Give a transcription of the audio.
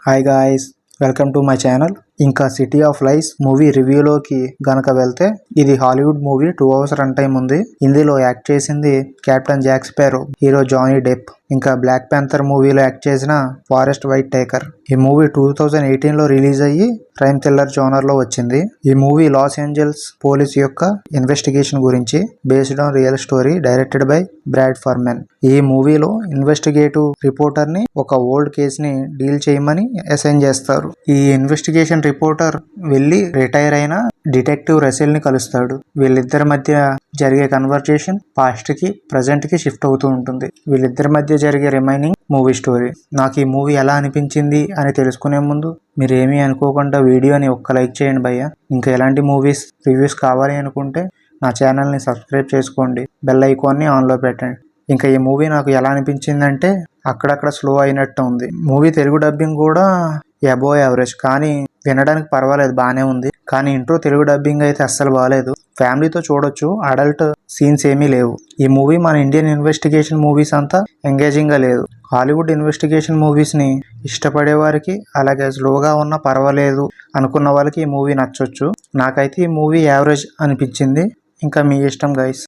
Hi guys, welcome to my channel. ఇంకా city of lies movie రివ్యూలోకి గనక వెళ్తే, ఇది Hollywood movie. 2 hours run time ఉంది. ఇందులో యాక్ట్ చేసింది captain Jack Sparrow, hero Johnny Depp, ఇంకా బ్లాక్ ప్యాంథర్ మూవీలో యాక్ట్ చేసిన ఫారెస్ట్ వైట్ టేకర్. ఈ మూవీ 2018లో రిలీజ్ అయ్యి క్రైమ్ థ్రిల్లర్ జోనర్ లో వచ్చింది. ఈ మూవీ లాస్ ఏంజల్స్ పోలీస్ యొక్క ఇన్వెస్టిగేషన్ గురించి, based on real story, directed by Brad Furman. ఈ మూవీలో ఇన్వెస్టిగేటివ్ రిపోర్టర్ ని ఒక ఓల్డ్ కేస్ ని డీల్ చేయమని అసైన్ చేస్తారు. ఈ ఇన్వెస్టిగేషన్ రిపోర్టర్ వెళ్లి రిటైర్ అయిన డిటెక్టివ్ రసెల్ ని కలుస్తాడు. వీళ్ళిద్దరి మధ్య జరిగే కన్వర్జేషన్ పాస్ట్ కి ప్రజెంట్ కి షిఫ్ట్ అవుతూ ఉంటుంది. వీళ్ళిద్దరి మధ్య జరిగే రిమైనింగ్ మూవీ స్టోరీ. నాకు ఈ మూవీ ఎలా అనిపించింది అని తెలుసుకునే ముందు మీరు ఏమీ అనుకోకుండా వీడియోని ఒక్క లైక్ చేయండి భయ్య. ఇంకా ఎలాంటి మూవీస్ రివ్యూస్ కావాలి అనుకుంటే నా ఛానల్ని సబ్స్క్రైబ్ చేసుకోండి, బెల్ ఐకాన్ని ఆన్లో పెట్టండి. ఇంకా ఈ మూవీ నాకు ఎలా అనిపించిందంటే, అక్కడక్కడ స్లో అయినట్టు ఉంది. మూవీ తెలుగు డబ్బింగ్ కూడా అబోవ్ యావరేజ్, కానీ వినడానికి పర్వాలేదు, బాగానే ఉంది. కానీ ఇంట్రో తెలుగు డబ్బింగ్ అయితే అస్సలు బాగాలేదు. ఫ్యామిలీతో చూడొచ్చు, అడల్ట్ సీన్స్ ఏమీ లేవు. ఈ మూవీ మన ఇండియన్ ఇన్వెస్టిగేషన్ మూవీస్ అంతా ఎంగేజింగ్ గా లేదు. హాలీవుడ్ ఇన్వెస్టిగేషన్ మూవీస్ ని ఇష్టపడే వారికి, అలాగే స్లోగా ఉన్నా పర్వాలేదు అనుకున్న వాళ్ళకి ఈ మూవీ నచ్చొచ్చు. నాకైతే ఈ మూవీ యావరేజ్ అనిపించింది. ఇంకా మీ ఇష్టం గైస్.